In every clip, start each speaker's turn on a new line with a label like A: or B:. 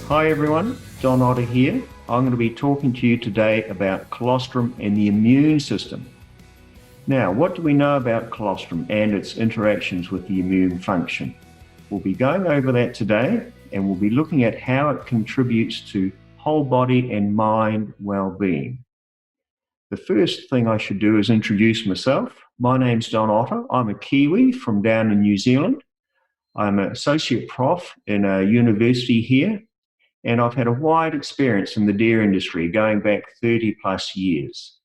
A: Hi everyone, Don Otter here. I'm going to be talking to you today about colostrum and the immune system. Now, what do we know about colostrum and its interactions with the immune function? We'll be going over that today, and we'll be looking at how it contributes to whole body and mind well-being. The first thing I should do is introduce myself. My name's Don Otter. I'm a Kiwi from down in New Zealand. I'm an associate prof in a university here, and I've had a wide experience in the dairy industry going back 30 plus years.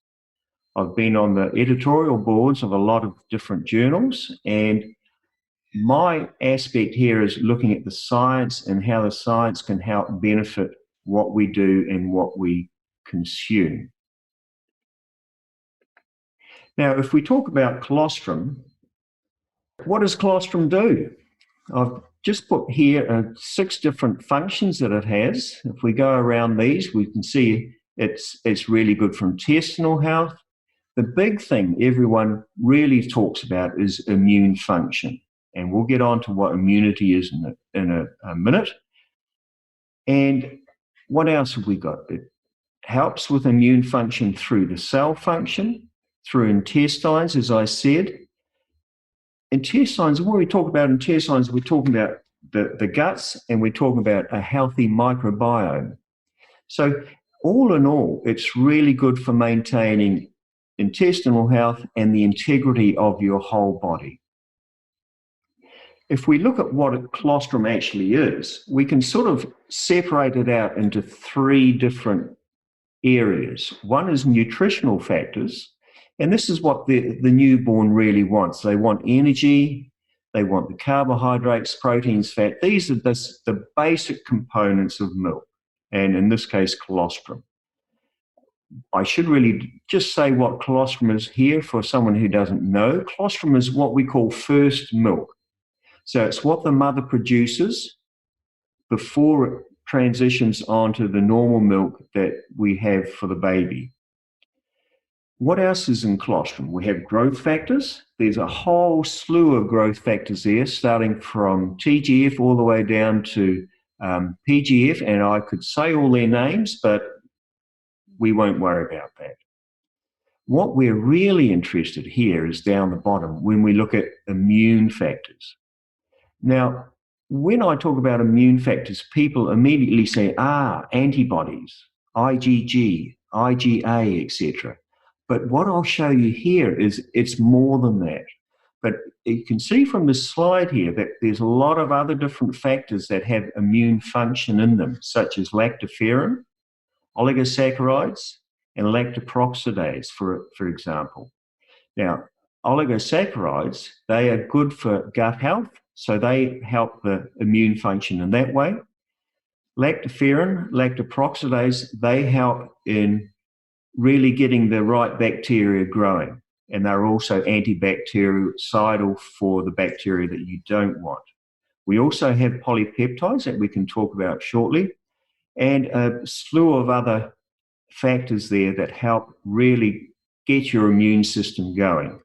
A: I've been on the editorial boards of a lot of different journals, and my aspect here is looking at the science and how the science can help benefit what we do and what we consume. Now, if we talk about colostrum, what does colostrum do? I've just put here 6 different functions that it has. If we go around these, we can see it's really good for intestinal health. The big thing everyone really talks about is immune function, and we'll get on to what immunity is in a minute. And what else have we got? It helps with immune function through the cell function, through intestines, as I said. Intestines, when we talk about intestines, we're talking about the guts, and we're talking about a healthy microbiome. So all in all, it's really good for maintaining intestinal health and the integrity of your whole body. If we look at what a colostrum actually is, we can sort of separate it out into 3 different areas. One is nutritional factors, and this is what the newborn really wants. They want energy, they want the carbohydrates, proteins, fat. These are the basic components of milk, and in this case, colostrum. I should really just say what colostrum is here for someone who doesn't know. Colostrum is what we call first milk. So it's what the mother produces before it transitions onto the normal milk that we have for the baby. What else is in colostrum? We have growth factors. There's a whole slew of growth factors there, starting from TGF all the way down to PGF, and I could say all their names, but we won't worry about that. What we're really interested here is down the bottom when we look at immune factors. Now, when I talk about immune factors, people immediately say, antibodies, IgG, IgA, etc. But what I'll show you here is it's more than that. But you can see from this slide here that there's a lot of other different factors that have immune function in them, such as lactoferrin, oligosaccharides, and lactoperoxidase, for example. Now, oligosaccharides, they are good for gut health, so they help the immune function in that way. Lactoferrin, lactoperoxidase, they help in really getting the right bacteria growing, and they're also antibactericidal for the bacteria that you don't want. We also have polypeptides that we can talk about shortly, and a slew of other factors there that help really get your immune system going.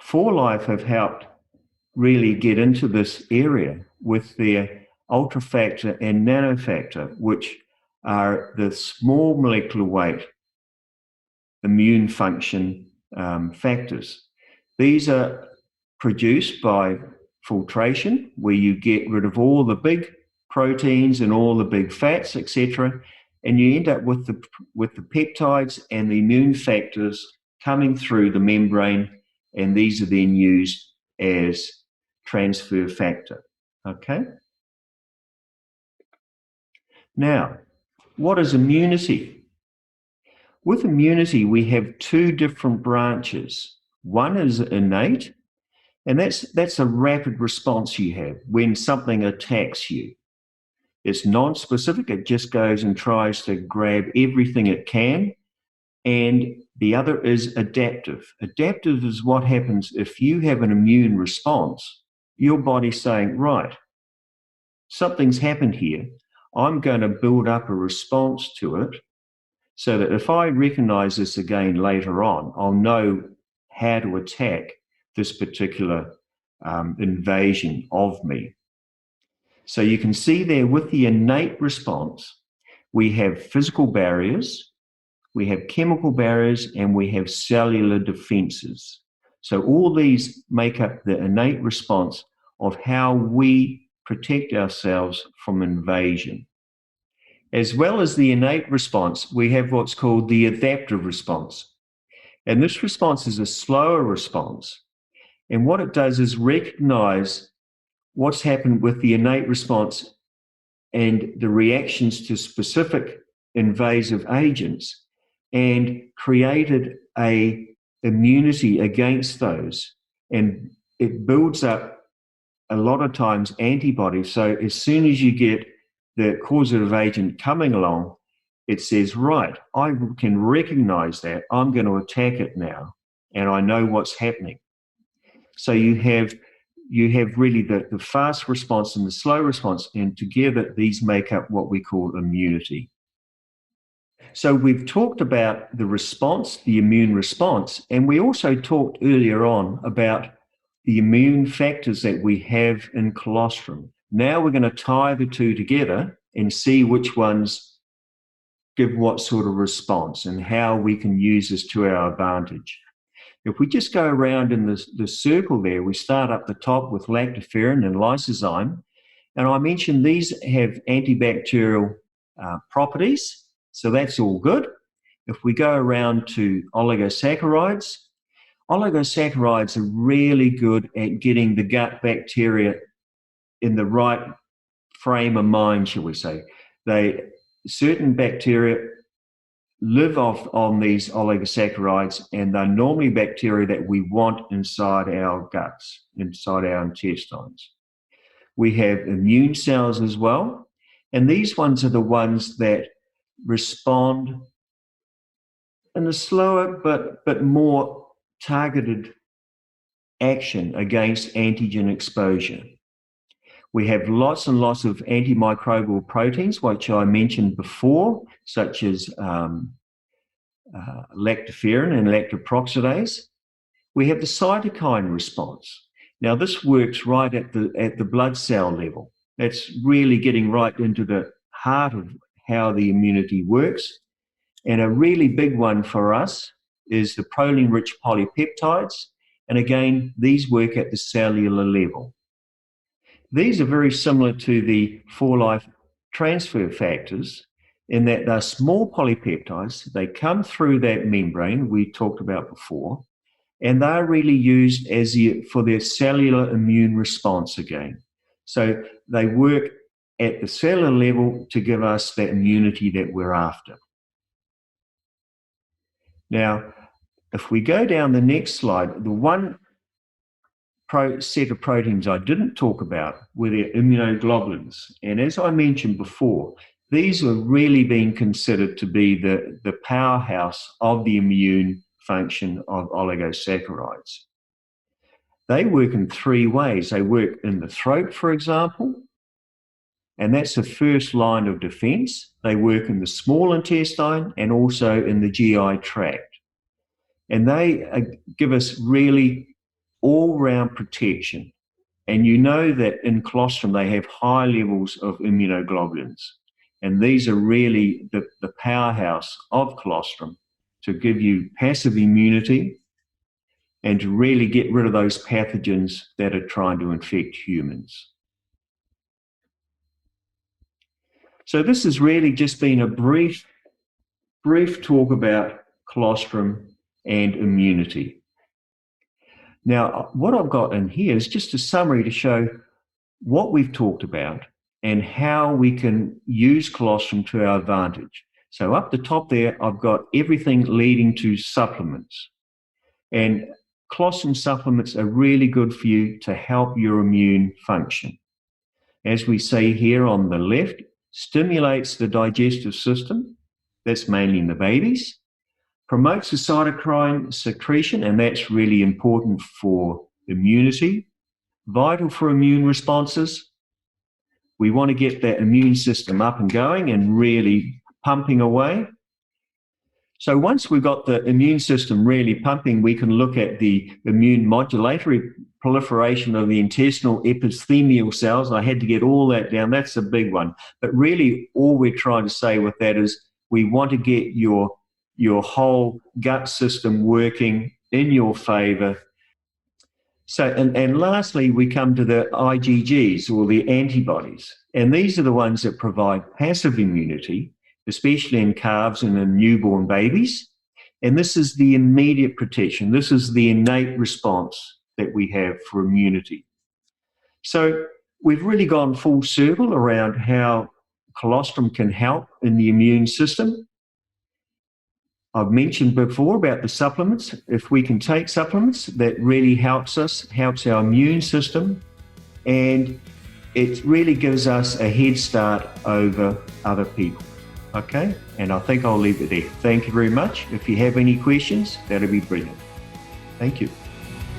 A: 4Life have helped really get into this area with their ultrafactor and nanofactor, which are the small molecular weight immune function factors. These are produced by filtration, where you get rid of all the big proteins and all the big fats, etc., and you end up with the peptides and the immune factors coming through the membrane, and these are then used as transfer factor. Okay? Now, what is immunity? With immunity, we have 2 different branches. One is innate, and that's a rapid response you have when something attacks you. It's non-specific, it just goes and tries to grab everything it can. And the other is adaptive. Adaptive is what happens if you have an immune response. Your body's saying, right, something's happened here. I'm going to build up a response to it so that if I recognize this again later on, I'll know how to attack this particular invasion of me. So you can see there with the innate response, we have physical barriers, we have chemical barriers, and we have cellular defenses. So all these make up the innate response of how we protect ourselves from invasion. As well as the innate response, we have what's called the adaptive response. And this response is a slower response. And what it does is recognize what's happened with the innate response and the reactions to specific invasive agents and created a immunity against those. And it builds up a lot of times antibodies. So as soon as you get the causative agent coming along, it says, right, I can recognize that, I'm going to attack it now, and I know what's happening. So you have really the fast response and the slow response, and together these make up what we call immunity. So we've talked about the response, the immune response, and we also talked earlier on about the immune factors that we have in colostrum. Now we're going to tie the two together and see which ones give what sort of response and how we can use this to our advantage. If we just go around in the circle there, we start up the top with lactoferrin and lysozyme. And I mentioned these have antibacterial properties, so that's all good. If we go around to oligosaccharides, oligosaccharides are really good at getting the gut bacteria in the right frame of mind, shall we say. Certain bacteria live off on these oligosaccharides, and they're normally bacteria that we want inside our guts, inside our intestines. We have immune cells as well, and these ones are the ones that respond in a slower but more targeted action against antigen exposure. We have lots and lots of antimicrobial proteins, which I mentioned before, such as lactoferrin and lactoperoxidase. We have the cytokine response. Now, this works right at the blood cell level. That's really getting right into the heart of how the immunity works. And a really big one for us is the proline-rich polypeptides. And again, these work at the cellular level. These are very similar to the for-life transfer factors in that they're small polypeptides. They come through that membrane we talked about before, and they're really used for their cellular immune response again. So they work at the cellular level to give us that immunity that we're after. Now, if we go down the next slide, the one set of proteins I didn't talk about were their immunoglobulins. And as I mentioned before, these are really being considered to be the powerhouse of the immune function of oligosaccharides. They work in three ways. They work in the throat, for example, and that's the first line of defense. They work in the small intestine and also in the GI tract. And they give us really all-round protection. And you know that in colostrum, they have high levels of immunoglobulins. And these are really the powerhouse of colostrum to give you passive immunity and to really get rid of those pathogens that are trying to infect humans. So this has really just been a brief talk about colostrum and immunity. Now, what I've got in here is just a summary to show what we've talked about and how we can use colostrum to our advantage. So up the top there, I've got everything leading to supplements. And colostrum supplements are really good for you to help your immune function. As we see here on the left, stimulates the digestive system, that's mainly in the babies, promotes the cytokine secretion, and that's really important for immunity, vital for immune responses. We want to get that immune system up and going and really pumping away. So once we've got the immune system really pumping, we can look at the immune modulatory proliferation of the intestinal epithelial cells. I had to get all that down. That's a big one. But really, all we're trying to say with that is we want to get your whole gut system working in your favor. So, and lastly, we come to the IgGs, or the antibodies. And these are the ones that provide passive immunity, especially in calves and in newborn babies. And this is the immediate protection. This is the innate response that we have for immunity. So we've really gone full circle around how colostrum can help in the immune system. I've mentioned before about the supplements. If we can take supplements, that really helps us, helps our immune system, and it really gives us a head start over other people. Okay, and I think I'll leave it there. Thank you very much. If you have any questions, that'll be brilliant. Thank you.